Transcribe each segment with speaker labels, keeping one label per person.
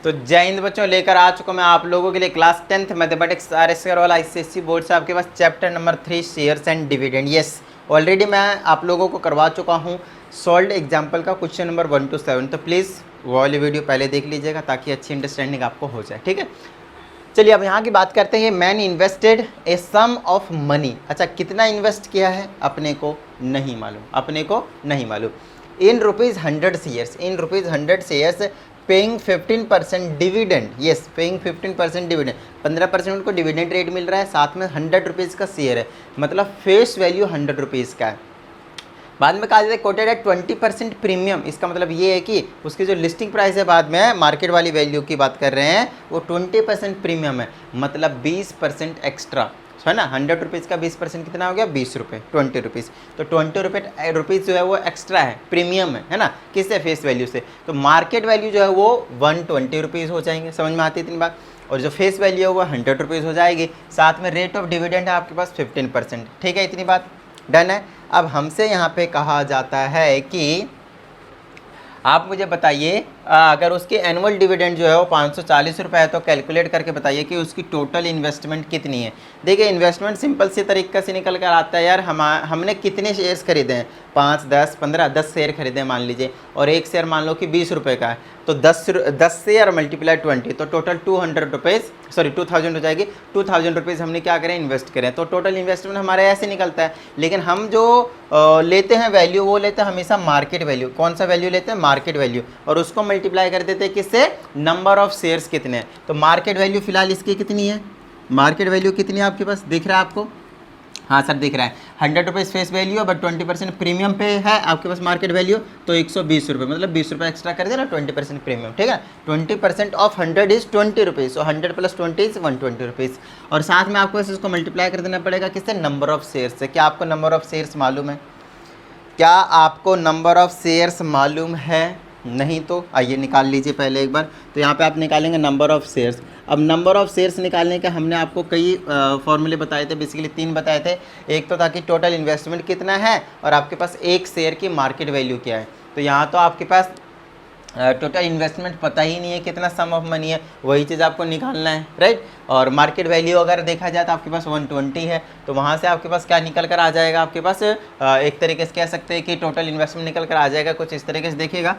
Speaker 1: तो जय हिंद बच्चों, लेकर आ चुका मैं आप लोगों के लिए क्लास 10th मैथमेटिक्स आरएसआर वाला आईसीएसई बोर्ड से आपके पास chapter number 3 shares and dividend. Yes, already मैं आप लोगों को करवा चुका हूँ सॉल्व एग्जाम्पल का क्वेश्चन नंबर 1 to 7। तो प्लीज़ वो वाली वीडियो पहले देख लीजिएगा ताकि अच्छी अंडरस्टैंडिंग आपको हो जाए। ठीक है, चलिए अब यहाँ की बात करते हैं। Man invested a sum of money. अच्छा, कितना इन्वेस्ट किया है अपने को नहीं मालूम, अपने को नहीं मालूम। In rupees 100 shares, in rupees 100 shares paying 15% dividend. Yes, paying 15% dividend, 15% उनको डिविडेंड रेट मिल रहा है, साथ में 100 रुपीज़ का शेयर है, मतलब फेस वैल्यू 100 रुपीज़ का है। बाद में कहा जाता है कोटेड एट 20% प्रीमियम। इसका मतलब ये है कि उसकी जो लिस्टिंग प्राइस है बाद में मार्केट वाली वैल्यू की बात कर रहे हैं, वो 20% प्रीमियम है, मतलब 20% एक्स्ट्रा है ना। 100 रुपीज़ का 20% कितना हो गया, 20 रुपये, 20 रुपीज़। तो 20 रुपीज़ जो है वो एक्स्ट्रा है, प्रीमियम है ना, किससे, फेस वैल्यू से। तो मार्केट वैल्यू जो है वो 120 रुपीज़ हो जाएंगे। समझ में आती है इतनी बात। और जो फेस वैल्यू है वो 100 रुपीज़ हो जाएगी, साथ में रेट ऑफ डिविडेंड है आपके पास 15%। ठीक है, इतनी बात डन है। अब हमसे यहाँ पे कहा जाता है कि आप मुझे बताइए अगर उसकी एनुअल डिविडेंड जो है वो 540 रुपये है, तो कैलकुलेट करके बताइए कि उसकी टोटल इन्वेस्टमेंट कितनी है। देखिए, इन्वेस्टमेंट सिंपल से तरीके से निकल कर आता है यार, हमने कितने शेयर्स खरीदे हैं, 5, 10, 15, 10 शेयर खरीदे हैं मान लीजिए, और एक शेयर मान लो कि 20 रुपये का है, तो 10 शेयर मल्टीप्लाई 20, तो टोटल 200 रुपीज़, सॉरी 2000 हो जाएगी। 2000 रुपीज़ हमने क्या करें, इन्वेस्ट करें, तो टोटल इन्वेस्टमेंट हमारा ऐसे निकलता है। लेकिन हम जो लेते हैं वैल्यू, वो लेते हैं हमेशा मार्केट वैल्यू। कौन सा वैल्यू लेते हैं, मार्केट वैल्यू, और उसको मल्टीप्लाई कर देते हैं किससे, नंबर ऑफ शेयर्स कितने हैं। तो मार्केट वैल्यू फिलहाल इसकी कितनी है, मार्केट वैल्यू कितनी है आपके पास, दिख रहा है आपको, हाँ सर दिख रहा है, 100 rupees face value, but 20% premium पे है आपके पास मार्केट वैल्यू, तो 120 रुपये, मतलब 20 रुपये एक्स्ट्रा कर देना, 20% प्रीमियम। ठीक है, 20% ऑफ 100 इज़ 20 रुपीज़, तो 100 + 20 इज़ 120 रुपीज़। और साथ में आपको इसको मल्टीप्लाई कर देना पड़ेगा किससे, नंबर ऑफ शेयर्स से। क्या आपको नंबर ऑफ शेयर्स मालूम है, क्या आपको नंबर ऑफ शेयर्स मालूम है? नहीं तो आइए निकाल लीजिए पहले एक बार। तो यहाँ पे आप निकालेंगे नंबर ऑफ़ शेयर्स। अब नंबर ऑफ़ शेयर्स निकालने के हमने आपको कई फॉर्मूले बताए थे, बेसिकली 3 बताए थे। एक तो था कि टोटल इन्वेस्टमेंट कितना है और आपके पास एक शेयर की मार्केट वैल्यू क्या है। तो यहाँ तो आपके पास टोटल इन्वेस्टमेंट पता ही नहीं है कितना सम ऑफ मनी है, वही चीज़ आपको निकालना है, राइट। और मार्केट वैल्यू अगर देखा जाए तो आपके पास 120 है, तो वहाँ से आपके पास क्या निकल कर आ जाएगा, आपके पास एक तरीके से कह सकते हैं कि टोटल इन्वेस्टमेंट निकल कर आ जाएगा कुछ इस तरीके से। देखिएगा,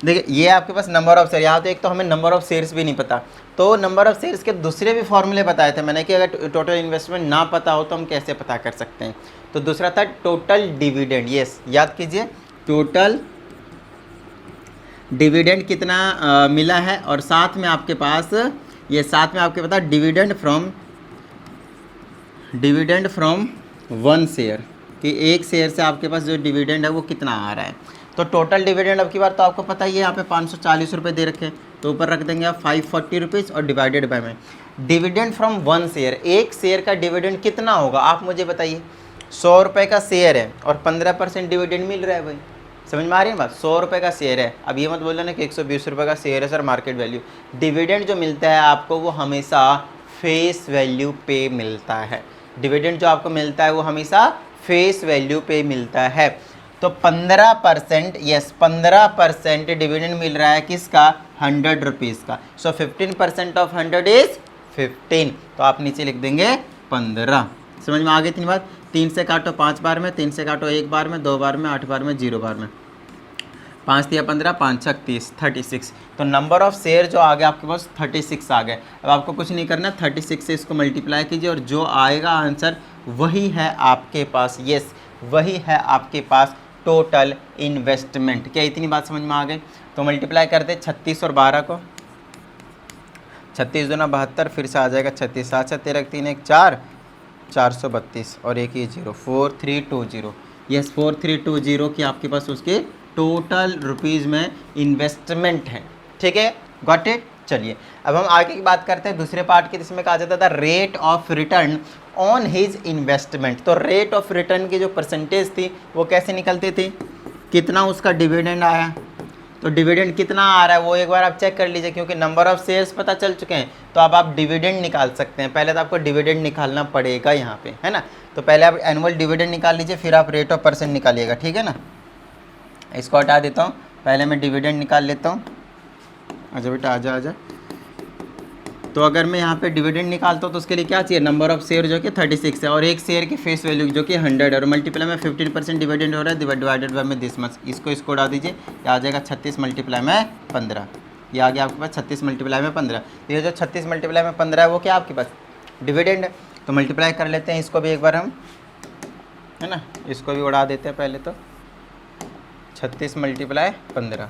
Speaker 1: देखिए ये आपके पास नंबर ऑफ शेयर, यहाँ तो एक तो हमें नंबर ऑफ शेयर्स भी नहीं पता, तो नंबर ऑफ शेयर्स के दूसरे भी फॉर्मूले बताए थे मैंने कि अगर टोटल इन्वेस्टमेंट ना पता हो तो हम कैसे पता कर सकते हैं। तो दूसरा था टोटल डिविडेंड। यस, याद कीजिए, टोटल डिविडेंड कितना मिला है, और साथ में आपके पास ये साथ में आपके पता डिविडेंड फ्रॉम 1 शेयर, कि एक शेयर से आपके पास जो डिविडेंड है वो कितना आ रहा है। तो टोटल डिविडेंड अब की बार तो आपको पता ही है, यहाँ पे 540 रुपये दे रखे हैं, तो ऊपर रख देंगे आप 540 रुपीज़ और डिवाइडेड बाय में डिविडेंड फ्रॉम 1 शेयर। एक शेयर का डिविडेंड कितना होगा आप मुझे बताइए। 100 रुपये का शेयर है और 15% डिविडेंड मिल रहा है भाई, समझ में आ रही है बात। 100 रुपये का शेयर है, अब ये मत बोलना ना कि 120 रुपये का शेयर है सर मार्केट वैल्यू। डिविडेंड जो मिलता है आपको वो हमेशा फेस वैल्यू पे मिलता है। डिविडेंड जो आपको मिलता है वो हमेशा फेस वैल्यू पे मिलता है। तो 15%, यस 15% डिविडेंड मिल रहा है किसका, 100 रुपीज़ का। सो 15% ऑफ 100 इज़ 15, तो आप नीचे लिख देंगे 15। समझ में आ गई इतनी बात। 3 से काटो 5 बार में, 3 से काटो 1 बार में, 2 बार में, 8 बार में, 0 बार में, 5 × 15, 5 × 30, 36। तो नंबर ऑफ शेयर जो आ गया आपके पास 36 आ गए। अब आपको कुछ नहीं करना, 36 से इसको मल्टीप्लाई कीजिए और जो आएगा आंसर वही है आपके पास। यस, वही है आपके पास टोटल इन्वेस्टमेंट। क्या इतनी बात समझ में आ गई। तो मल्टीप्लाई कर दे 36 और 12 को, 36 दूना 72, फिर से आ जाएगा 36, 7 7 13 3 1 4, 432 और एक ये 0, 4320। यस, 4320 की आपके पास उसके टोटल रुपीज़ में इन्वेस्टमेंट है। ठीक है, गॉट इट। चलिए अब हम आगे की बात करते हैं दूसरे पार्ट की, जिसमें कहा जाता था rate of return on his investment. तो रेट ऑफ रिटर्न की जो परसेंटेज थी वो कैसे निकलती थी, कितना उसका डिविडेंड आया, तो डिविडेंड कितना आ रहा है वो एक बार आप चेक कर लीजिए, क्योंकि नंबर ऑफ शेयर्स पता चल चुके हैं तो अब आप डिविडेंड निकाल सकते हैं। पहले तो आपको डिविडेंड निकालना पड़ेगा यहाँ पे, है ना। तो पहले आप एनुअल डिविडेंड निकाल लीजिए, फिर आप रेट ऑफ परसेंट निकालिएगा, ठीक है ना। इसको हटा देता हूँ, पहले मैं डिविडेंड निकाल लेता हूँ। आजा बेटा आजा आजा। तो अगर मैं यहाँ पे डिविडेंड निकालता हूँ तो उसके लिए क्या चाहिए, नंबर ऑफ शेयर जो कि 36 है और एक शेयर की फेस वैल्यू जो कि 100 है और मल्टीप्लाई में 15% डिविडेंड हो रहा है डिवाइडेड बाय में दिस मच, इसको उड़ा दीजिए, ये आ जाएगा 36 मल्टीप्लाई में 15, ये आ गया आपके पास 36 मल्टीप्लाई में 15। तो ये जो 36 मल्टीप्लाई में 15 है वो क्या आपके पास डिविडेंड है। तो मल्टीप्लाई कर लेते हैं इसको भी एक बार हम, है ना, इसको भी उड़ा देते हैं पहले। तो 36 मल्टीप्लाई 15,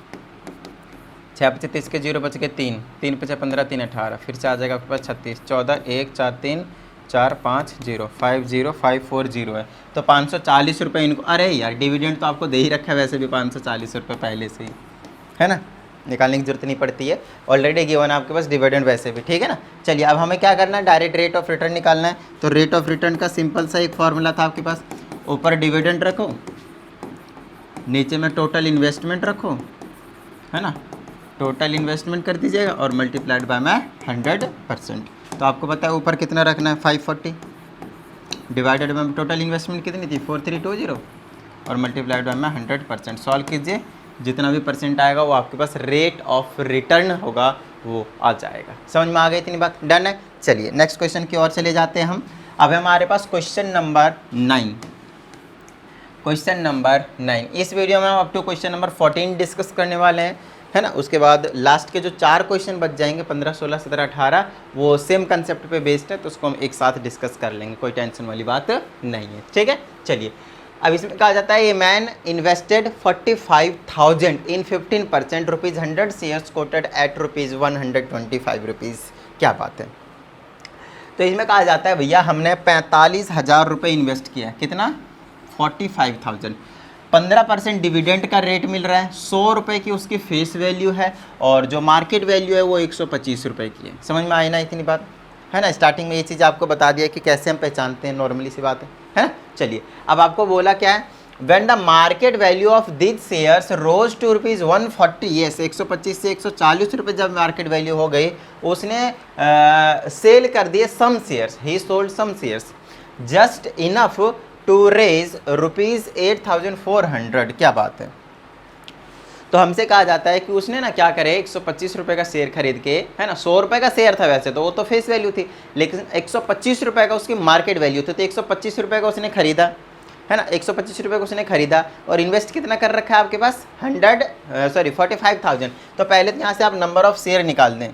Speaker 1: 6 पचे 30 के 0 बच के 3, 3 पचे 15, 3 18, फिर से आ जाएगा आपके पास 36, 14 1 4 3 4 5 0 5 0 5 4 0 है। तो 540 रुपये इनको, अरे यार डिविडेंड तो आपको दे ही रखा है वैसे भी 540 रुपये पहले से ही, है ना, निकालने की जरूरत नहीं पड़ती है, ऑलरेडी गिवन है आपके पास डिविडेंड वैसे भी, ठीक है ना। चलिए अब हमें क्या करना है, डायरेक्ट रेट ऑफ रिटर्न निकालना है। तो रेट ऑफ रिटर्न का सिंपल सा एक फॉर्मूला था आपके पास, ऊपर डिविडेंड रखो, नीचे में टोटल इन्वेस्टमेंट रखो, है ना, टोटल इन्वेस्टमेंट कर दीजिएगा और मल्टीप्लाइड बाय में 100%। तो आपको पता है ऊपर कितना रखना है 540, डिवाइडेड बाय टोटल इन्वेस्टमेंट कितनी थी 4320 और मल्टीप्लाइड बाय में 100%। सॉल्व कीजिए, जितना भी परसेंट आएगा वो आपके पास रेट ऑफ रिटर्न होगा वो आ जाएगा। समझ में आ गई इतनी बात, डन है। चलिए नेक्स्ट क्वेश्चन की ओर चले जाते हैं हम। अब हमारे पास क्वेश्चन नंबर 9, क्वेश्चन नंबर 9। इस वीडियो में हम up to question number 14 discuss करने वाले हैं, है ना। उसके बाद लास्ट के जो 4 क्वेश्चन बच जाएंगे 15 16 17 18 वो सेम कंसेप्ट पे बेस्ड है, तो उसको हम एक साथ डिस्कस कर लेंगे, कोई टेंशन वाली बात नहीं है, ठीक है। चलिए अब इसमें कहा जाता है, a man invested 45,000 in 15% ₹100 shares quoted at ₹125। क्या बात है। तो इसमें कहा जाता है भैया हमने 45,000 रुपये इन्वेस्ट किया, कितना 45,000, 15% डिविडेंड का रेट मिल रहा है, 100 रुपये की उसकी फेस वैल्यू है और जो मार्केट वैल्यू है वो 125 रुपये की है। समझ में आई ना इतनी बात, है ना। स्टार्टिंग में ये चीज़ आपको बता दिया कि कैसे हम पहचानते हैं, नॉर्मली सी बात है ना। चलिए अब आपको बोला क्या है, when the market value of this shares rose to ₹140, yes 125 से 140 रुपये जब मार्केट वैल्यू हो गई, उसने सेल कर दिए some shares, he sold some shares just enough to raise ₹8,400। क्या बात है। तो हमसे कहा जाता है कि उसने ना क्या करे, 125 रुपये का शेयर खरीद के, है ना, 100 रुपये का शेयर था वैसे तो, वो तो फेस वैल्यू थी, लेकिन 125 रुपये का उसकी मार्केट वैल्यू थी, तो 125 रुपये का उसने खरीदा, है ना, 125 रुपये का उसने खरीदा और इन्वेस्ट कितना कर रखा है आपके पास 45,000। तो पहले तो यहाँ से आप नंबर ऑफ शेयर निकाल दें।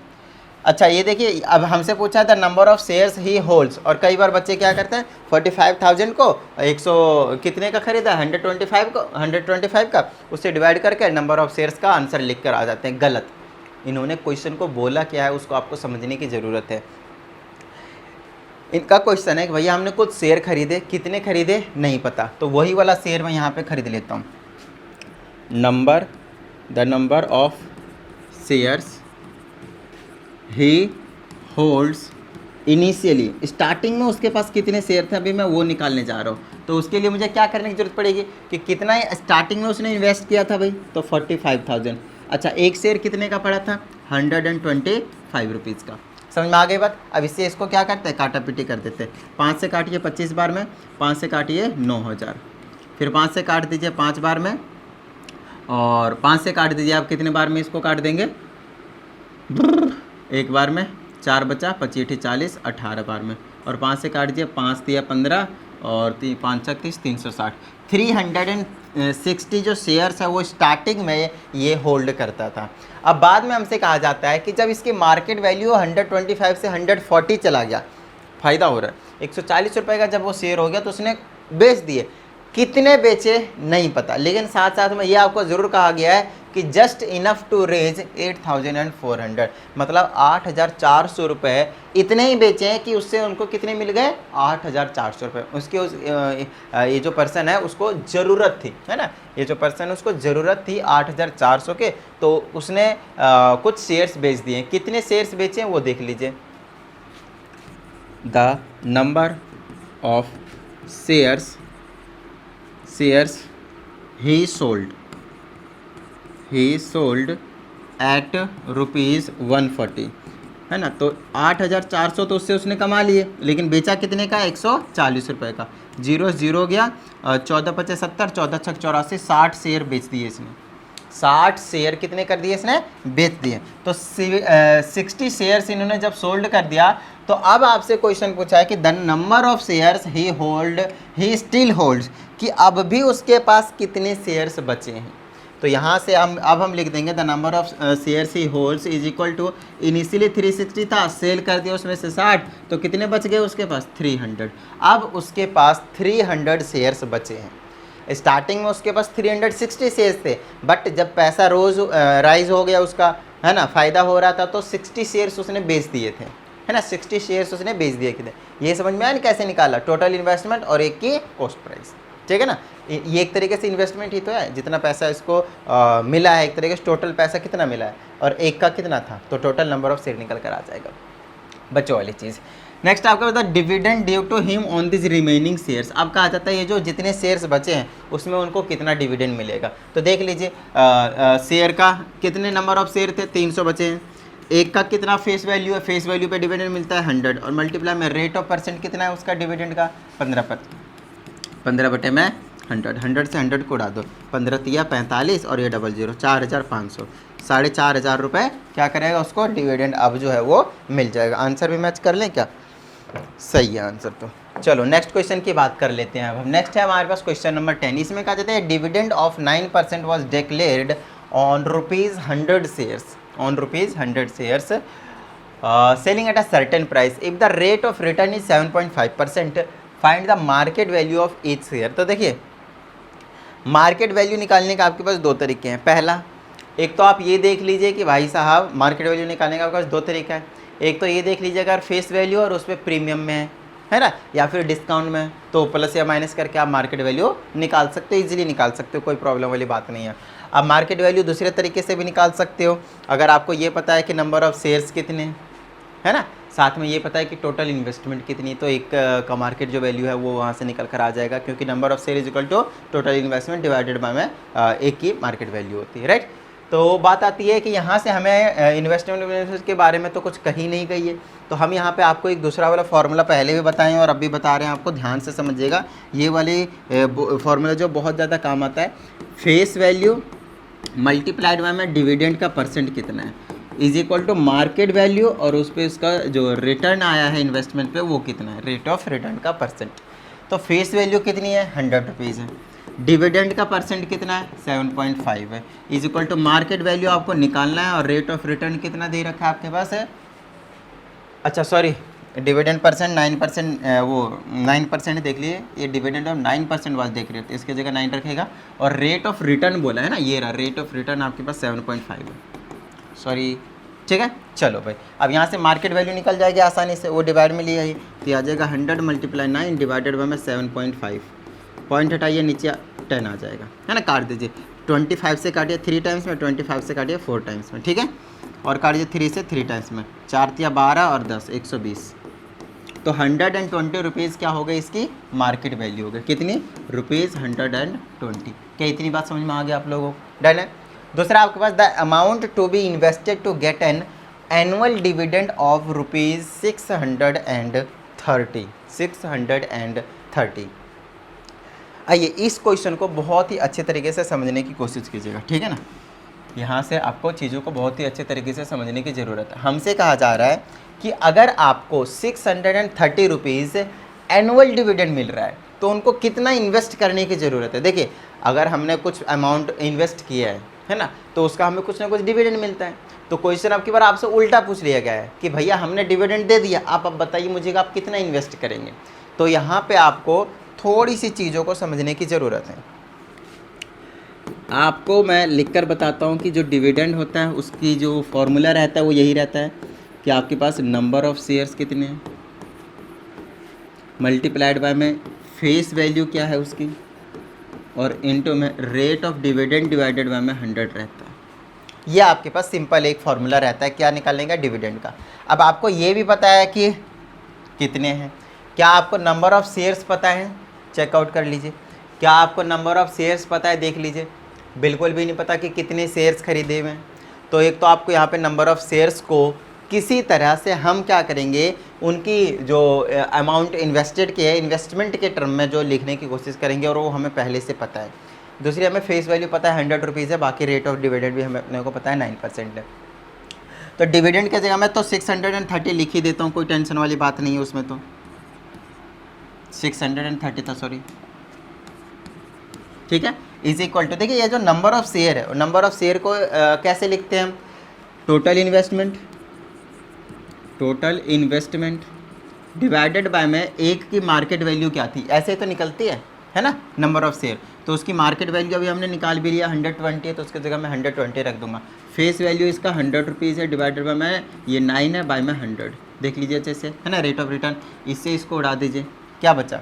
Speaker 1: अच्छा ये देखिए, अब हमसे पूछा था number of shares he holds, और कई बार बच्चे क्या करते हैं 45,000 को 100 कितने का खरीदा 125 का, उससे डिवाइड करके नंबर ऑफ शेयर्स का आंसर लिख कर आ जाते हैं। गलत, इन्होंने क्वेश्चन को बोला क्या है उसको आपको समझने की ज़रूरत है। इनका क्वेश्चन है कि भैया हमने कुछ शेयर खरीदे, कितने खरीदे नहीं पता, तो वही वाला शेयर मैं यहाँ पे खरीद लेता हूँ। The number of shares he holds initially, starting में उसके पास कितने शेयर थे अभी मैं वो निकालने जा रहा हूँ। तो उसके लिए मुझे क्या करने की जरूरत पड़ेगी कि कितना स्टार्टिंग में उसने इन्वेस्ट किया था भाई, तो 45,000। अच्छा एक शेयर कितने का पड़ा था 125 रुपीज़ का। समझ में आ गई बात। अब इससे इसको क्या करते हैं, काटा पीटी कर देते हैं। 5 से काटिए 25 बार में, 5 से काटिए 9,000, फिर 5 से काट दीजिए 5 बार में, और 5 से काट दीजिए आप कितने बार में इसको काट देंगे, एक बार में, 4 बचा, 25 40 18 बार में, और 5 से काट दीजिए, 5 दिया 15 और 5 30 360, 360 जो शेयर्स है वो स्टार्टिंग में ये होल्ड करता था। अब बाद में हमसे कहा जाता है कि जब इसकी मार्केट वैल्यू 125 से 140 चला गया, फ़ायदा हो रहा है, 140 रुपये का जब वो शेयर हो गया तो उसने बेच दिए। कितने बेचे नहीं पता, लेकिन साथ साथ में ये आपको ज़रूर कहा गया है कि जस्ट इनफ टू रेज 8,400, मतलब 8,400 रुपये इतने ही बेचे हैं कि उससे उनको कितने मिल गए 8,400 रुपये। उसके ये जो पर्सन है उसको ज़रूरत थी, है ना, ये जो पर्सन है उसको ज़रूरत थी 8,400 के, तो उसने कुछ शेयर्स बेच दिए। कितने शेयर्स बेचे हैं वो देख लीजिए। The number of shares he sold at ₹140, है ना। तो 8,400 तो उससे उसने कमा लिए, लेकिन बेचा कितने का 140 रुपये का। 0 0 गया, 14 पचे 70, 14 छक 84, 60 शेयर बेच दिए इसने। 60 शेयर कितने कर दिए इसने, बेच दिए। तो 60 शेयर्स इन्होंने जब सोल्ड कर दिया, तो अब आपसे क्वेश्चन पूछा है कि the number of shares he still holds, कि अब भी उसके पास कितने शेयर्स बचे हैं। तो यहाँ से हम लिख देंगे the number of shares he holds is equal to, initially 360 था, सेल कर दिया उसमें से 60, तो कितने बच गए उसके पास, 300। अब उसके पास 300 शेयर्स बचे हैं। स्टार्टिंग में उसके पास 360 शेयर्स थे, बट जब पैसा रोज राइज हो गया उसका, है ना, फ़ायदा हो रहा था, तो 60 शेयर्स उसने बेच दिए थे, है ना, 60 शेयर्स उसने बेच दिए थे। ये समझ में आया ना कैसे निकाला, टोटल इन्वेस्टमेंट और एक की कॉस्ट प्राइस, ठीक है ना। ये एक तरीके से इन्वेस्टमेंट ही तो है, जितना पैसा इसको मिला है, एक तरीके से टोटल पैसा कितना मिला है और एक का कितना था, तो टोटल नंबर ऑफ शेयर निकल कर आ जाएगा, बच्चों वाली चीज़। नेक्स्ट आपका बता dividend due to him on this remaining shares. अब कहा जाता है ये जो जितने शेयर्स बचे हैं उसमें उनको कितना डिविडेंड मिलेगा। तो देख लीजिए शेयर का कितने नंबर ऑफ शेयर थे, 300 बचे हैं, एक का कितना फेस वैल्यू है, फेस वैल्यू पे डिविडेंड मिलता है 100, और मल्टीप्लाई में रेट ऑफ परसेंट कितना है उसका डिविडेंड का, 15 बटे में 100 से 100 को उड़ा दो, 15 तिया 45 और ये 00, 4500, 4500 रुपये क्या करेगा उसको डिविडेंड अब जो है वो मिल जाएगा। आंसर भी मैच कर लें क्या, सही है आंसर। तो चलो नेक्स्ट क्वेश्चन की बात कर लेते हैं। अब हम नेक्स्ट है हमारे पास क्वेश्चन नंबर 10। इसमें कहा जाता है dividend of 9% was declared on ₹100 shares, on ₹100 shares selling at a certain price, if the rate of return is 7.5%, find the market value of each share. तो देखिए मार्केट वैल्यू निकालने का आपके पास दो तरीके हैं। पहला, एक तो आप ये देख लीजिए कि भाई साहब मार्केट वैल्यू निकालने का आपके पास दो तरीका है। एक तो ये देख लीजिए अगर फेस वैल्यू और उस पर प्रीमियम में है ना, या फिर डिस्काउंट में, तो प्लस या माइनस करके आप मार्केट वैल्यू निकाल सकते हो, इजीली निकाल सकते हो, कोई प्रॉब्लम वाली बात नहीं है। आप मार्केट वैल्यू दूसरे तरीके से भी निकाल सकते हो, अगर आपको ये पता है कि नंबर ऑफ़ शेयर्स कितने, है ना, साथ में ये पता है कि टोटल इन्वेस्टमेंट कितनी, तो एक का मार्केट जो वैल्यू है वो वहाँ से निकल कर आ जाएगा, क्योंकि number of share is equal to total investment divided by में एक की मार्केट वैल्यू होती है, राइट। तो बात आती है कि यहाँ से हमें इन्वेस्टमेंट के बारे में तो कुछ कहीं नहीं कही है, तो हम यहाँ पे आपको एक दूसरा वाला फार्मूला पहले भी बताएं और अब भी बता रहे हैं, आपको ध्यान से समझिएगा। ये वाली फार्मूला जो बहुत ज़्यादा काम आता है, फेस वैल्यू मल्टीप्लाइड बाय में डिविडेंड का परसेंट कितना है is equal to market value और उस पर उसका जो रिटर्न आया है इन्वेस्टमेंट पे वो कितना है, रेट ऑफ रिटर्न का परसेंट। तो फेस वैल्यू कितनी है, 100 रुपीज़ है, डिविडेंड का परसेंट कितना है, 7.5 है, is equal to market value आपको निकालना है और रेट ऑफ रिटर्न कितना दे रखा है आपके पास है, अच्छा सॉरी डिविडेंड परसेंट 9%, वो 9% देख लीजिए, ये डिविडेंड ऑफ 9% वाज देख रहे थे, इसकी जगह 9 रखेगा, और रेट ऑफ रिटर्न बोला है ना, ये रहा रेट ऑफ रिटर्न आपके पास 7.5 है, सॉरी, ठीक है। चलो भाई अब यहाँ से मार्केट वैल्यू निकल जाएगी आसानी से, वो डिवाइड में लिया ही तो आ जाएगा 100 × 9 डिवाइडेड बाय में 7.5, पॉइंट हटाइए नीचे 10 आ जाएगा, है ना, काट दीजिए, 25 से काटिए 3 टाइम्स में, 25 से काटिए 4 टाइम्स में, ठीक है, और काटिए 3 से 3 टाइम्स में, 4 या 12 और 10 120, तो 120 रुपीज़ क्या हो गई इसकी मार्केट वैल्यू हो गई, कितनी ₹120। क्या इतनी बात समझ में आ गया आप लोगों को, डन है। दूसरा आपके पास the amount to be invested to get an annual dividend of ₹630। आइए इस क्वेश्चन को बहुत ही अच्छे तरीके से समझने की कोशिश कीजिएगा, ठीक है ना। यहाँ से आपको चीज़ों को बहुत ही अच्छे तरीके से समझने की ज़रूरत है। हमसे कहा जा रहा है कि अगर आपको 630 रुपीज़ एनुअल डिविडेंड मिल रहा है तो उनको कितना इन्वेस्ट करने की ज़रूरत है। देखिए अगर हमने कुछ अमाउंट इन्वेस्ट किया है ना, तो उसका हमें कुछ ना कुछ डिविडेंड मिलता है। तो क्वेश्चन आपकी बार आपसे उल्टा पूछ लिया गया है कि भैया हमने डिविडेंड दे दिया, आप अब बताइए मुझे आप कितना इन्वेस्ट करेंगे। तो यहाँ पे आपको थोड़ी सी चीज़ों को समझने की ज़रूरत है। आपको मैं लिखकर बताता हूँ कि जो डिविडेंड होता है उसकी जो फॉर्मूला रहता है वो यही रहता है कि आपके पास नंबर ऑफ़ शेयर्स कितने हैं मल्टीप्लाइड बाय में फेस वैल्यू क्या है उसकी, और इनटू में rate of dividend divided by में 100 रहता है। ये आपके पास सिंपल एक फार्मूला रहता है क्या निकालने का, डिविडेंड का। अब आपको ये भी पता है कि कितने हैं, क्या आपको नंबर ऑफ़ शेयर्स पता है, चेकआउट कर लीजिए। क्या आपको नंबर ऑफ़ शेयर्स पता है, देख लीजिए, बिल्कुल भी नहीं पता कि कितने शेयर्स खरीदे हुए हैं। तो एक तो आपको यहाँ पे नंबर ऑफ़ शेयर्स को किसी तरह से हम क्या करेंगे, उनकी जो अमाउंट इन्वेस्टेड की है इन्वेस्टमेंट के टर्म में जो लिखने की कोशिश करेंगे, और वो हमें पहले से पता है। दूसरी हमें फेस वैल्यू पता है 100 रुपीज़ है, बाकी रेट ऑफ डिविडेंड भी हमें अपने को पता है 9% है। तो डिविडेंड की जगह मैं तो 630 लिख ही देता हूँ, कोई टेंशन वाली बात नहीं है उसमें। तो 630 था, सॉरी, ठीक है, इज इक्वल टू, देखिए ये जो नंबर ऑफ शेयर है, नंबर ऑफ शेयर को कैसे लिखते हैं हम, टोटल इन्वेस्टमेंट डिवाइडेड बाय में एक की मार्केट वैल्यू क्या थी, ऐसे तो निकलती है ना, नंबर ऑफ शेयर। तो उसकी मार्केट वैल्यू अभी हमने निकाल भी लिया 120 है, तो उसकी जगह मैं 120 रख दूंगा। फेस वैल्यू इसका 100 रुपीज़ है, डिवाइडेड बाय में ये 9 है, बाय में 100, देख लीजिए अच्छे से, है ना, रेट ऑफ रिटर्न। इससे इसको उड़ा दीजिए, क्या बचा,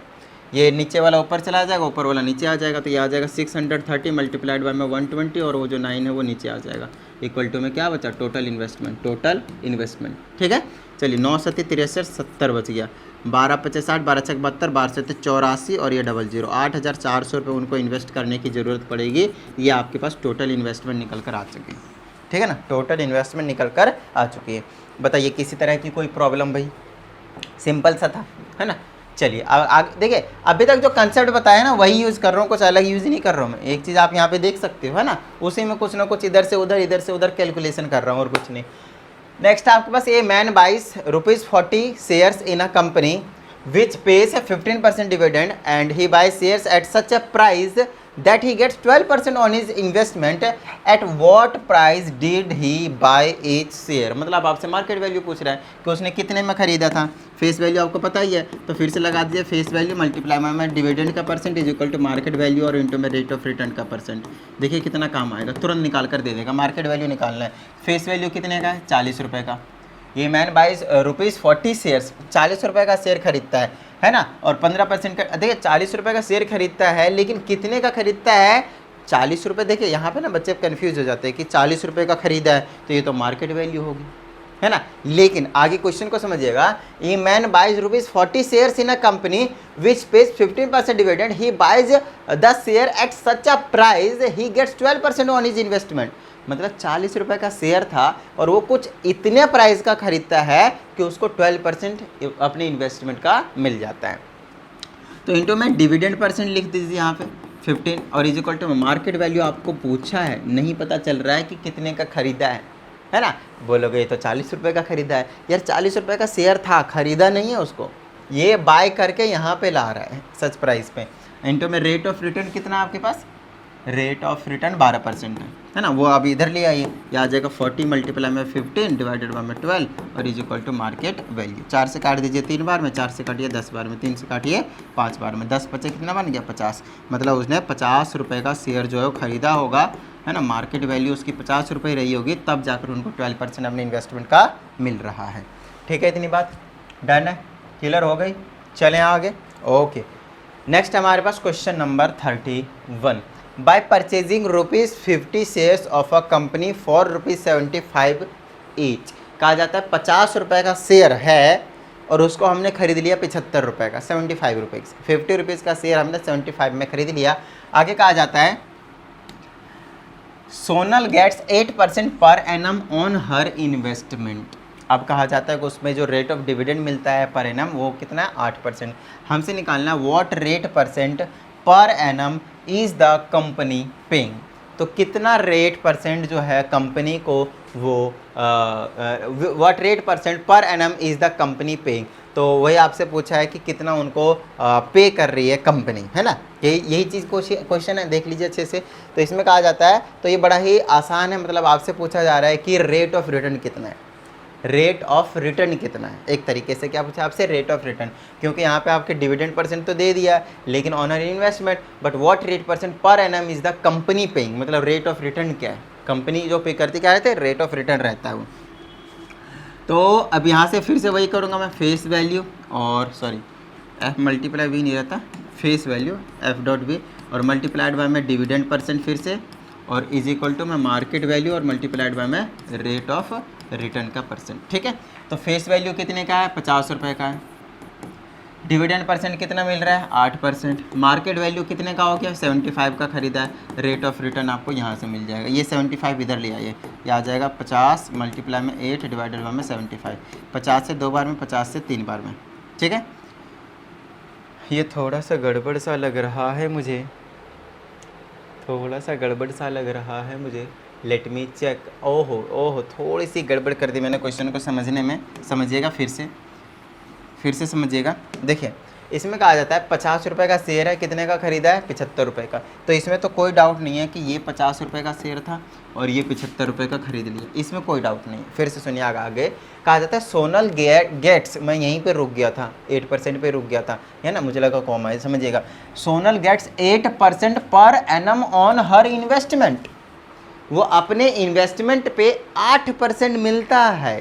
Speaker 1: ये नीचे वाला ऊपर चला जाएगा, ऊपर वाला नीचे आ जाएगा, तो ये आ जाएगा 630 मल्टीप्लाइड बाय में 120, और वो जो 9 है वो नीचे आ जाएगा, इक्वल टू में क्या बचा, टोटल इन्वेस्टमेंट, ठीक है। चलिए 9 सत्ती 63 70 बच गया, 12 50 60, 12 6 72, 12 7 84, और ये 00, 8400 रुपये उनको इन्वेस्ट करने की ज़रूरत पड़ेगी। ये आपके पास टोटल इन्वेस्टमेंट निकल कर आ चुकी है, ठीक है ना, टोटल इन्वेस्टमेंट निकल कर आ चुकी है। बताइए किसी तरह की कोई प्रॉब्लम भाई, सिंपल सा था, है ना। चलिए देखिए, अभी तक जो कंसेप्ट बताया ना वही यूज़ कर रहा हूँ, कुछ अलग यूज़ नहीं कर रहा हूँ मैं। एक चीज़ आप यहाँ पे देख सकते हो, है ना, उसी में कुछ ना कुछ इधर से उधर कैलकुलेशन कर रहा हूँ, और कुछ नहीं। नेक्स्ट आपके पास ये man buys ₹40 shares in a company which pays 15% dividend and he buy shares at such a price that he gets 12% on his investment, at what price did he buy each share। मतलब आपसे market value पूछ रहा है कि उसने कितने में खरीदा था। फेस वैल्यू आपको पता ही है, तो फिर से लगा दीजिए फेस वैल्यू मल्टीप्लाई में डिविडेंड का percent is equal to market value और इंटू में रेट ऑफ रिटर्न का परसेंट। देखिए कितना काम आएगा, तुरंत निकाल कर दे देगा। मार्केट वैल्यू निकालना है, फेस वैल्यू कितने का है, 40 रुपये का। ये मैन बाइज ₹40 शेयर्स, 40 रुपये का शेयर खरीदता है ना, और 15% का, देखिए 40 रुपये का शेयर खरीदता है, लेकिन कितने का खरीदता है, 40 रुपये। देखिए यहाँ पे ना बच्चे कन्फ्यूज हो जाते हैं कि 40 रुपये का खरीदा है तो ये तो मार्केट वैल्यू होगी, है ना। लेकिन आगे क्वेश्चन को समझिएगा, a man buys ₹40 shares in a company which pays 15% dividend, he buys the share at such a price, he gets 12% on his investment. मतलब 40 रुपये का शेयर था और वो कुछ इतने प्राइस का खरीदता है कि उसको 12% अपने इन्वेस्टमेंट का मिल जाता है। तो इंटू में डिविडेंड परसेंट लिख दीजिए यहाँ पे 15, और is equal to market value आपको पूछा है, नहीं पता चल रहा है कि कितने का खरीदा है ना। बोलोगे ये तो 40 रुपये का खरीदा है, यार 40 रुपये का शेयर था, खरीदा नहीं है उसको, ये बाय करके यहाँ पे ला रहा है सच प्राइस पे। इंटू में रेट ऑफ रिटर्न कितना आपके पास, रेट ऑफ रिटर्न 12% है ना, वो अभी इधर ले आइए, यह आ जाएगा 40 मल्टीप्लाई में 15 डिवाइडेड बाय में 12 और is equal to market value. 4 से काट दीजिए 3 बार में, 4 से काटिए 10 बार में, 3 से काटिए 5 बार में, 10 बचे कितना बन गया 50। मतलब उसने 50 रुपये का शेयर जो है वो खरीदा होगा, है ना, मार्केट वैल्यू उसकी 50 रुपये रही होगी, तब जाकर उनको 12% अपने इन्वेस्टमेंट का मिल रहा है। ठीक है, इतनी बात डन है, क्लियर हो गई। चलें आगे, ओके। नेक्स्ट हमारे पास question number 31। By purchasing ₹50 shares of a company for ₹75 each. कहा जाता है 50 रुपये का शेयर है और उसको हमने खरीद लिया 75 रुपये का, 75 रुपये, 50 रुपीज़ का शेयर हमने 75 में खरीद लिया। आगे कहा जाता है Sonal gets 8% per annum on her investment. अब कहा जाता है कि उसमें जो रेट ऑफ डिविडेंड मिलता है पर एनम वो कितना है 8%। हमसे निकालना what rate percent per annum is the company paying. तो कितना रेट परसेंट जो है कंपनी को वो what rate percent per annum is the company paying. तो वही आपसे पूछा है कि कितना उनको पे कर रही है कंपनी, है ना, यही चीज़ क्वेश्चन है, देख लीजिए अच्छे से। तो इसमें कहा जाता है, तो ये बड़ा ही आसान है, मतलब आपसे पूछा जा रहा है कि रेट ऑफ रिटर्न कितना है, रेट ऑफ रिटर्न कितना है। एक तरीके से क्या पूछा आपसे, रेट ऑफ रिटर्न, क्योंकि यहाँ पे आपके डिविडेंड परसेंट तो दे दिया लेकिन on her investment, but what rate percent per annum is the company paying, मतलब रेट ऑफ रिटर्न क्या है, कंपनी जो पे करती क्या रहता है, रेट ऑफ रिटर्न रहता है वो। तो अब यहाँ से फिर से वही करूँगा मैं, फेस वैल्यू और सॉरी एफ मल्टीप्लाई वी नहीं रहता, face value F dot V और मल्टीप्लाइड बाय में डिविडेंड परसेंट फिर से, और इज इक्वल टू मैं मार्केट वैल्यू और मल्टीप्लाइड बाय में रेट ऑफ रिटर्न का परसेंट। ठीक है, तो फेस वैल्यू कितने का है, 50 रुपये का है, डिविडेंड परसेंट कितना मिल रहा है 8%, मार्केट वैल्यू कितने का हो गया 75 का खरीदा है, रेट ऑफ रिटर्न आपको यहाँ से मिल जाएगा, ये 75 इधर ले आइए, ये आ जाएगा 50 मल्टीप्लाई में 8 डिवाइडेड बाय में 75, 50 से 2 बार में, 50 से 3 बार में। ठीक है, ये थोड़ा सा गड़बड़ सा लग रहा है मुझे, थोड़ा सा गड़बड़ सा लग रहा है मुझे, लेट मी चेक। ओहो ओहो, थोड़ी सी गड़बड़ कर दी मैंने क्वेश्चन को समझने में। समझिएगा फिर से समझिएगा। देखिए इसमें कहा जाता है 50 रुपये का शेयर है, कितने का खरीदा है? 75 रुपये का। तो इसमें तो कोई डाउट नहीं है कि ये 50 रुपये का शेयर था और ये 75 रुपये का खरीद लिया, इसमें कोई डाउट नहीं। फिर से सुनिए आगे कहा जाता है सोनल गेट्स, मैं यहीं पे रुक गया था, 8% पे रुक गया था, है ना, मुझे लगा कॉमा है, समझिएगा। Sonal gets 8% per annum on her investment, वो अपने इन्वेस्टमेंट पे 8% मिलता है,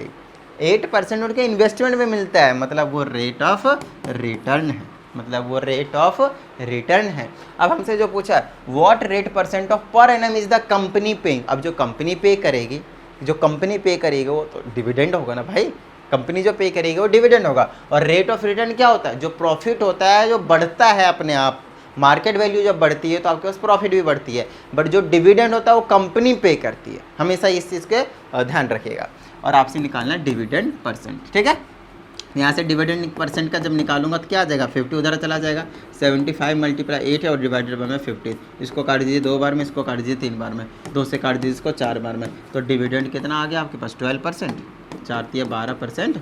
Speaker 1: 8% उनके इन्वेस्टमेंट में मिलता है, मतलब वो रेट ऑफ रिटर्न है, मतलब वो रेट ऑफ रिटर्न है। अब हमसे जो पूछा what rate percent of per annum is the company paying, अब जो कंपनी पे करेगी, जो कंपनी पे करेगी वो तो डिविडेंड होगा ना भाई, कंपनी जो पे करेगी वो डिविडेंड होगा। और रेट ऑफ रिटर्न क्या होता है? जो प्रॉफिट होता है, जो बढ़ता है अपने आप, मार्केट वैल्यू जब बढ़ती है तो आपके पास प्रॉफिट भी बढ़ती है, बट जो डिविडेंड होता है वो कंपनी पे करती है, हमेशा इस चीज़ के ध्यान रखिएगा। और आपसे निकालना है डिविडेंड परसेंट, ठीक है। यहाँ से डिविडेंड परसेंट का जब निकालूंगा तो क्या आ जाएगा? 50 उधर चला जाएगा, 75 मल्टीप्लाई 8 है और डिवाइडेड बाय में 50, इसको काट दीजिए 2 बार में, इसको काट दीजिए 3 बार में, 2 से काट दीजिए इसको 4 बार में, तो डिविडेंड कितना आ गया आपके पास? 12%, 4 या 12%,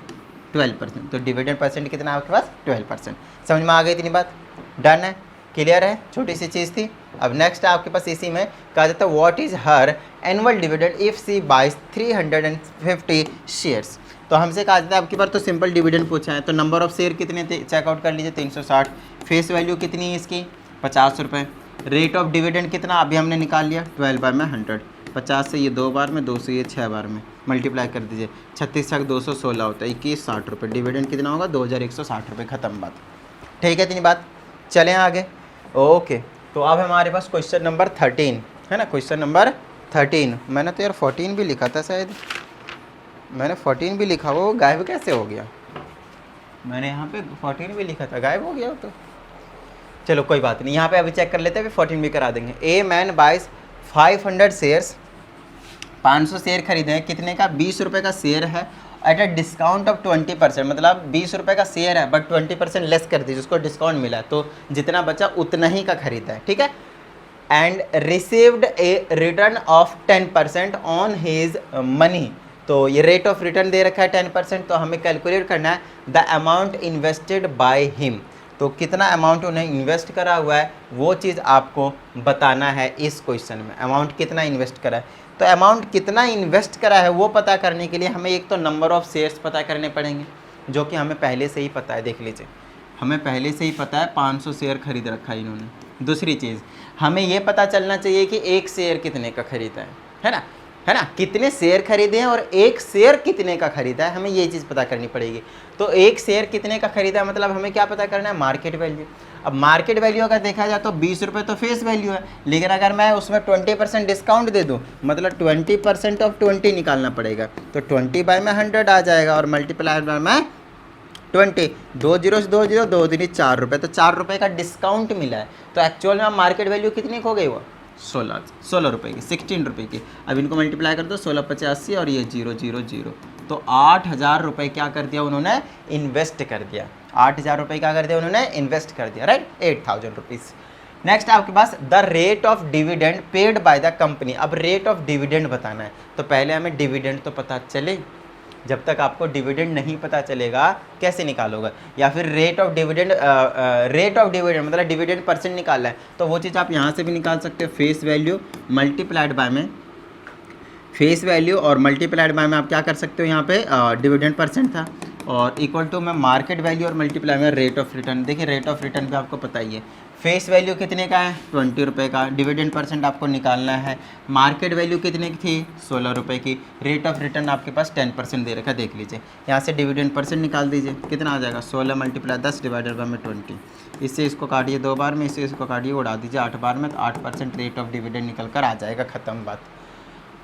Speaker 1: 12%। तो डिविडेंड परसेंट कितना है आपके पास? 12%। समझ में आ गई इतनी बात? डन है, क्लियर है, छोटी सी चीज़ थी। अब नेक्स्ट आपके पास इसी में कहा जाता है what is her annual dividend if she buys 350 shares. तो हमसे कहा जाता है आपकी बार तो सिंपल डिविडेंड पूछा है, तो नंबर ऑफ शेयर कितने थे चेकआउट कर लीजिए, 360। फेस वैल्यू कितनी है इसकी? 50 रुपये। रेट ऑफ डिविडेंड कितना अभी हमने निकाल लिया? 12/100, 50 से ये 2 बार में, 2 से ये 6 बार में, मल्टीप्लाई कर दीजिए, 36 तक 216 होता है, 2160 रुपये। डिविडेंड कितना होगा? 2160 रुपये, ख़त्म बात, ठीक है। इतनी बात, चलें आगे। ओके, तो अब हमारे पास क्वेश्चन नंबर 13 है ना, क्वेश्चन नंबर 13। मैंने तो यार 14 भी लिखा था, शायद मैंने 14 भी लिखा, वो गायब कैसे हो गया? मैंने यहाँ पे 14 भी लिखा था, गायब हो गया वो तो। चलो कोई बात नहीं, यहाँ पे अभी चेक कर लेते हैं, 14 भी करा देंगे। A man buys 500 shares, 500 share खरीदे हैं, कितने का? 20 रुपये का शेयर है, एट अ डिस्काउंट ऑफ 20%, मतलब 20 रुपये का शेयर है बट 20% लेस कर दीजिए, उसको डिस्काउंट मिला है, तो जितना बचा उतना ही का खरीदा है, ठीक है। And received A return of 10% on his money, तो ये रेट ऑफ रिटर्न दे रखा है 10%, तो हमें कैलकुलेट करना है the amount invested by him, तो कितना अमाउंट उन्हें इन्वेस्ट करा हुआ है वो चीज़ आपको बताना है इस क्वेश्चन में। अमाउंट कितना इन्वेस्ट करा है, तो अमाउंट कितना इन्वेस्ट करा है वो पता करने के लिए हमें एक तो नंबर ऑफ़ शेयर्स पता करने पड़ेंगे, जो कि हमें पहले से ही पता है। देख लीजिए, हमें पहले से ही पता है 500 शेयर खरीद रखा है इन्होंने। दूसरी चीज़, हमें ये पता चलना चाहिए कि एक शेयर कितने का खरीदा है ना, है ना, कितने शेयर खरीदे हैं और एक शेयर कितने का खरीदा है, हमें ये चीज़ पता करनी पड़ेगी। तो एक शेयर कितने का खरीदा है, मतलब हमें क्या पता करना है? Market value. अब मार्केट वैल्यू अगर देखा जाए तो 20 रुपये तो फेस वैल्यू है, लेकिन अगर मैं उसमें 20% डिस्काउंट दे दूँ, मतलब 20% ऑफ 20 निकालना पड़ेगा, तो 20/100 आ जाएगा और मल्टीप्लाई बाय में 20, 2 जीरो से 2 जीरो, 2 दूनी 4 रुपये, तो 4 रुपये का डिस्काउंट मिला है। तो एक्चुअल में मार्केट वैल्यू कितनी खो गई? वो 16 रुपये की, 16 रुपये की। अब इनको मल्टीप्लाई कर दो, 16/85 और ये 000, तो 8,000 रुपये क्या कर दिया उन्होंने? इन्वेस्ट कर दिया। 8,000 रुपये क्या कर दिया उन्होंने? इन्वेस्ट कर दिया, राइट, 8,000 रुपीज़। नेक्स्ट आपके पास the rate of dividend paid by the company. अब रेट ऑफ डिविडेंड बताना है, तो पहले हमें डिविडेंड तो पता चले, जब तक आपको डिविडेंड नहीं पता चलेगा कैसे निकालोगे? या फिर रेट ऑफ डिविडेंड मतलब डिविडेंड परसेंट निकालना है, तो वो चीज़ आप यहाँ से भी निकाल सकते हो। फेस वैल्यू मल्टीप्लाइड बाय में, फेस वैल्यू और मल्टीप्लाइड बाय में आप क्या कर सकते हो? यहाँ पे डिविडेंड परसेंट था और इक्वल टू में मार्केट वैल्यू और मल्टीप्लाई में रेट ऑफ रिटर्न। देखिए रेट ऑफ रिटर्न भी आपको पता ही है, फेस वैल्यू कितने का है? 20 रुपये का। डिविडेंड परसेंट आपको निकालना है। मार्केट वैल्यू कितने की थी? 16 रुपये की। रेट ऑफ रिटर्न आपके पास 10% दे रखा है, देख लीजिए। यहाँ से डिविडेंड परसेंट निकाल दीजिए, कितना आ जाएगा? 16 मल्टीप्लाई 10 डिवाइडेड बाय में 20। इससे इसको काटिए 2 बार में, इससे इसको काटिए, उड़ा दीजिए 8 बार में, तो 8% रेट ऑफ डिविडेंड निकल कर आ जाएगा, ख़त्म बात।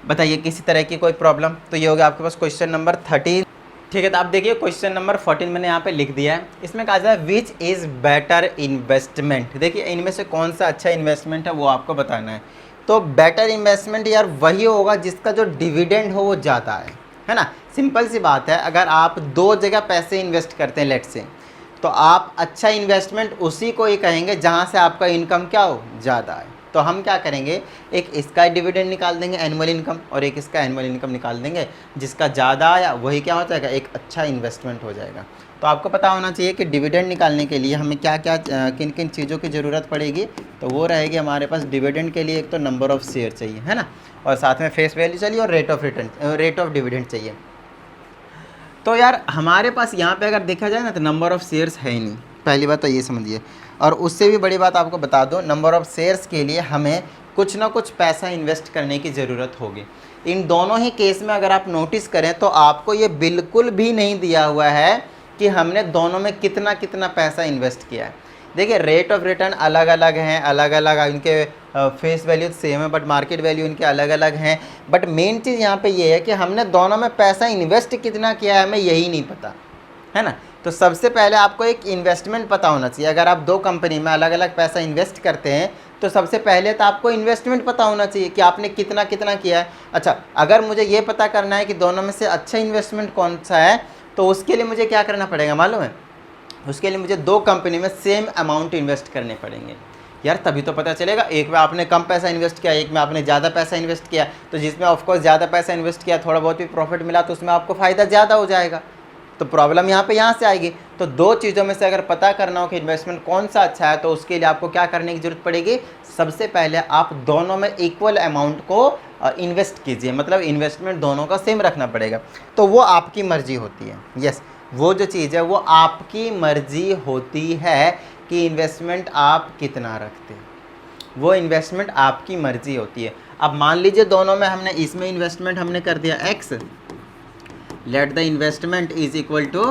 Speaker 1: बताइए किसी तरह की कोई प्रॉब्लम? तो ये हो गया आपके पास क्वेश्चन नंबर 13, ठीक है। तो आप देखिए क्वेश्चन नंबर 14 मैंने यहाँ पे लिख दिया है। इसमें कहा जाए विच इज़ बेटर इन्वेस्टमेंट। देखिए इनमें से कौन सा अच्छा इन्वेस्टमेंट है वो आपको बताना है। तो बेटर इन्वेस्टमेंट यार वही होगा जिसका जो डिविडेंड हो वो ज़्यादा है ना। सिंपल सी बात है, अगर आप 2 जगह पैसे इन्वेस्ट करते हैं लेट से, तो आप अच्छा इन्वेस्टमेंट उसी को ही कहेंगे जहाँ से आपका इनकम क्या हो? ज़्यादा है। तो हम क्या करेंगे, एक इसका डिविडेंड निकाल देंगे एनुअल इनकम, और एक इसका एनुअल इनकम निकाल देंगे, जिसका ज़्यादा आया वही क्या हो जाएगा, एक अच्छा इन्वेस्टमेंट हो जाएगा। तो आपको पता होना चाहिए कि डिविडेंड निकालने के लिए हमें क्या क्या किन किन चीज़ों की ज़रूरत पड़ेगी। तो वो रहेगी हमारे पास डिविडेंड के लिए एक तो नंबर ऑफ़ शेयर चाहिए, है ना, और साथ में फेस वैल्यू चाहिए और रेट ऑफ डिविडेंड चाहिए। तो यार हमारे पास यहाँ पे अगर देखा जाए ना तो नंबर ऑफ़ शेयर्स है ही नहीं, पहली बात तो ये समझिए। और उससे भी बड़ी बात आपको बता दो, नंबर ऑफ़ शेयर्स के लिए हमें कुछ ना कुछ पैसा इन्वेस्ट करने की ज़रूरत होगी। इन दोनों ही केस में अगर आप नोटिस करें तो आपको ये बिल्कुल भी नहीं दिया हुआ है कि हमने दोनों में कितना कितना पैसा इन्वेस्ट किया है। देखिए रेट ऑफ रिटर्न अलग अलग हैं, अलग अलग इनके फेस वैल्यू सेम है बट मार्केट वैल्यू इनके अलग अलग हैं। बट मेन चीज़ यहाँ पे ये है कि हमने दोनों में पैसा इन्वेस्ट कितना किया है हमें यही नहीं पता, है ना। तो सबसे पहले आपको एक इन्वेस्टमेंट पता होना चाहिए। अगर आप दो कंपनी में अलग अलग पैसा इन्वेस्ट करते हैं तो सबसे पहले तो आपको इन्वेस्टमेंट पता होना चाहिए कि आपने कितना कितना किया है। अच्छा, अगर मुझे ये पता करना है कि दोनों में से अच्छा इन्वेस्टमेंट कौन सा है तो उसके लिए मुझे क्या करना पड़ेगा मालूम है, उसके लिए मुझे दो कंपनी में सेम अमाउंट इन्वेस्ट करने पड़ेंगे यार, तभी तो पता चलेगा। एक में आपने कम पैसा इन्वेस्ट किया, एक में आपने ज़्यादा पैसा इन्वेस्ट किया, तो जिसमें ऑफकोर्स ज़्यादा पैसा इन्वेस्ट किया थोड़ा बहुत भी प्रॉफिट मिला तो उसमें आपको फ़ायदा ज़्यादा हो जाएगा। तो प्रॉब्लम यहाँ से आएगी। तो दो चीज़ों में से अगर पता करना हो कि इन्वेस्टमेंट कौन सा अच्छा है तो उसके लिए आपको क्या करने की ज़रूरत पड़ेगी, सबसे पहले आप दोनों में इक्वल अमाउंट को इन्वेस्ट कीजिए, मतलब इन्वेस्टमेंट दोनों का सेम रखना पड़ेगा। तो वो आपकी मर्जी होती है, यस, वो जो चीज़ है वो आपकी मर्जी होती है कि इन्वेस्टमेंट आप कितना रखते हैं, वो इन्वेस्टमेंट आपकी मर्जी होती है। अब मान लीजिए दोनों में हमने इसमें इन्वेस्टमेंट हमने कर दिया x, let the investment is equal to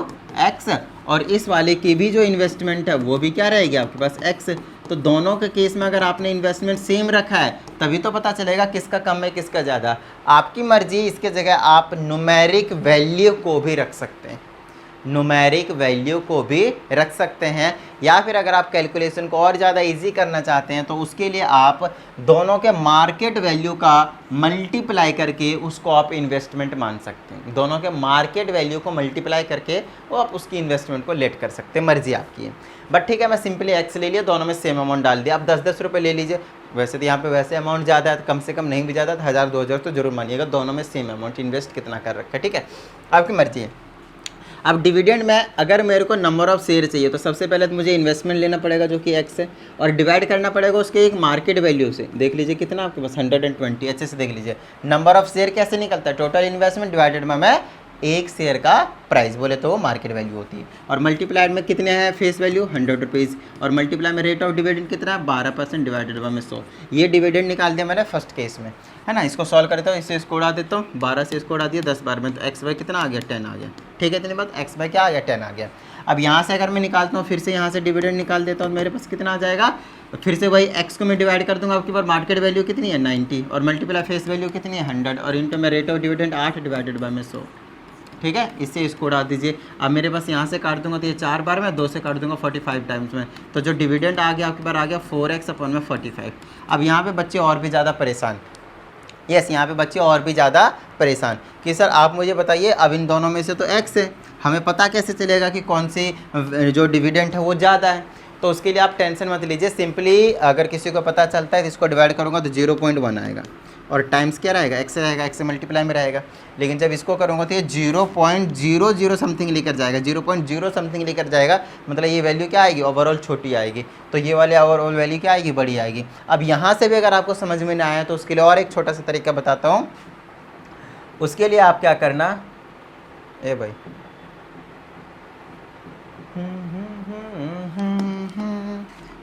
Speaker 1: x, और इस वाले की भी जो इन्वेस्टमेंट है वो भी क्या रहेगी आपके पास x। तो दोनों के केस में अगर आपने इन्वेस्टमेंट सेम रखा है तभी तो पता चलेगा किसका कम है किसका ज़्यादा। आपकी मर्जी, इसके जगह आप न्यूमेरिक वैल्यू को भी रख सकते हैं, न्यूमेरिक वैल्यू को भी रख सकते हैं, या फिर अगर आप कैलकुलेशन को और ज़्यादा इजी करना चाहते हैं तो उसके लिए आप दोनों के मार्केट वैल्यू का मल्टीप्लाई करके उसको आप इन्वेस्टमेंट मान सकते हैं। दोनों के मार्केट वैल्यू को मल्टीप्लाई करके वो आप उसकी इन्वेस्टमेंट को लेट कर सकते हैं, मर्जी आपकी है। बट ठीक है, मैं सिंपली एक्स ले लिया, दोनों में सेम अमाउंट डाल दिया। आप 10-10 रुपये ले लीजिए, वैसे तो यहाँ पे वैसे अमाउंट ज़्यादा है, तो कम से कम नहीं भी ज़्यादा तो 1000-2000 तो जरूर मानिएगा, दोनों में सेम अमाउंट इन्वेस्ट कितना कर रखा है, ठीक है, आपकी मर्जी है। अब डिविडेंड में अगर मेरे को नंबर ऑफ़ शेयर चाहिए तो सबसे पहले तो मुझे इन्वेस्टमेंट लेना पड़ेगा जो कि x है, और डिवाइड करना पड़ेगा उसके एक मार्केट वैल्यू से। देख लीजिए कितना आपके पास 120, अच्छे से देख लीजिए। नंबर ऑफ़ शेयर कैसे निकलता है, टोटल इन्वेस्टमेंट डिवाइडेड में मैं एक शेयर का प्राइस बोले तो वो मार्केट वैल्यू होती है, और मल्टीप्लाइड में कितने हैं फेस वैल्यू 100 रुपीज़, और मल्टीप्लाई में रेट ऑफ डिविडेंड कितना है 12% डिवाइडेड बाय में 100। ये डिविडेंड निकाल दिया मैंने फर्स्ट केस में, है ना। इसको सॉल्व करता हूँ, इससे इसको उड़ा देता हूँ, 12 से इसको उड़ा दिया 10 में, तो एक्स बाई कितना आ गया 10 आ गया, ठीक है। इतनी बात, एक्स बाई क्या आ गया 10 आ गया। अब यहाँ से अगर मैं निकालता हूँ फिर से यहाँ से डिविडेंड निकाल देता हूँ, मेरे पास कितना आ जाएगा, फिर से वही एक्स को मैं डिवाइड कर दूंगा, आपके पास मार्केट वैल्यू कितनी है 90, और मल्टीप्लाई फेस वैल्यू कितनी है 100, और इनटू में rate of dividend 8 divided by में 100, ठीक है। इससे इसको उड़ा दीजिए। अब मेरे पास यहाँ से काट दूंगा तो ये 4 बार में, 2 से काट दूंगा 45 टाइम्स में, तो जो डिविडेंड आ गया आपके पास आ गया 4x अपन में 45। अब यहाँ पे बच्चे और भी ज़्यादा परेशान, यस, यहाँ पे बच्चे और भी ज़्यादा परेशान कि सर आप मुझे बताइए अब इन दोनों में से तो x है, हमें पता कैसे चलेगा कि कौन सी जो डिविडेंड है वो ज़्यादा है। तो उसके लिए आप टेंशन मत लीजिए, सिंपली अगर किसी को पता चलता है तो इसको डिवाइड करूँगा तो 0.1 आएगा, और टाइम्स क्या रहेगा x रहेगा, x से मल्टीप्लाई में रहेगा। लेकिन जब इसको करूँगा तो ये 0.00 समथिंग लेकर जाएगा, 0.0 समथिंग लेकर जाएगा, मतलब ये वैल्यू क्या आएगी ओवरऑल छोटी आएगी, तो ये वाले ओवरऑल वैल्यू क्या आएगी बड़ी आएगी। अब यहाँ से भी अगर आपको समझ में ना आया तो उसके लिए और एक छोटा सा तरीका बताता हूँ। उसके लिए आप क्या करना, ए भाई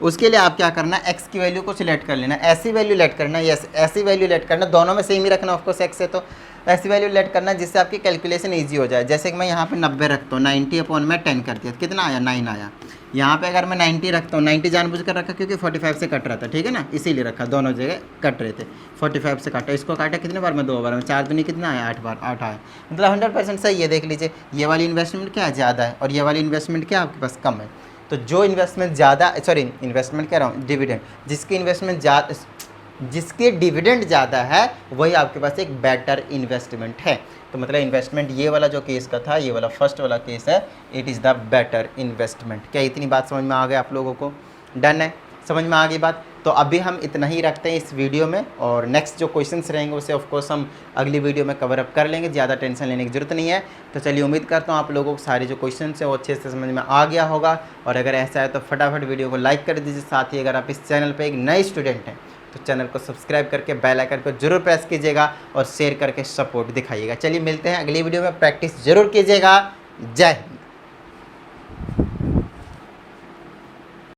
Speaker 1: उसके लिए आप क्या करना, x की वैल्यू को सिलेक्ट कर लेना, ऐसी वैल्यू लेट करना, यस ऐसी वैल्यू लेट करना, दोनों में सेम ही रखना ऑफकोर्स x है तो ऐसी वैल्यू लेट करना जिससे आपकी कैलकुलेशन इजी हो जाए। जैसे कि मैं यहाँ पे 90 रखता हूँ, 90 अपॉन में 10 कर दिया, कितना आया 9 आया। यहाँ पे अगर मैं 90 रखता हूँ, 90 जानबूझकर रखा क्योंकि 45 से कट रहा था, ठीक है ना, इसीलिए रखा, दोनों जगह कट रहे थे, 45 से काटा, इसको काटा कितने बार में 2 बार में, 4 दूनी कितना आया 8 बार, 8 आया, मतलब 100% सही है। देख लीजिए ये वाली इन्वेस्टमेंट क्या है ज़्यादा है, और ये वाली इन्वेस्टमेंट क्या आपके पास कम है। तो जो इन्वेस्टमेंट ज़्यादा, सॉरी इन्वेस्टमेंट कह रहा हूँ डिविडेंड, जिसकी इन्वेस्टमेंट ज़्यादा, जिसके डिविडेंड ज़्यादा है वही आपके पास एक बेटर इन्वेस्टमेंट है। तो मतलब इन्वेस्टमेंट ये वाला जो केस का था, ये वाला फर्स्ट वाला केस है, it is the better investment. क्या इतनी बात समझ में आ गया आप लोगों को, डन है। समझ में आ गई बात। तो अभी हम इतना ही रखते हैं इस वीडियो में, और नेक्स्ट जो क्वेश्चंस रहेंगे उसे ऑफ कोर्स हम अगली वीडियो में कवर अप कर लेंगे, ज़्यादा टेंशन लेने की ज़रूरत नहीं है। तो चलिए, उम्मीद करता हूँ आप लोगों को सारे जो क्वेश्चन है वो अच्छे से समझ में आ गया होगा, और अगर ऐसा है तो फटाफट वीडियो को लाइक कर दीजिए। साथ ही अगर आप इस चैनल पर एक नए स्टूडेंट हैं तो चैनल को सब्सक्राइब करके बेल आइकन को जरूर प्रेस कीजिएगा और शेयर करके सपोर्ट दिखाइएगा। चलिए मिलते हैं अगली वीडियो में, प्रैक्टिस जरूर कीजिएगा। जय हिंद।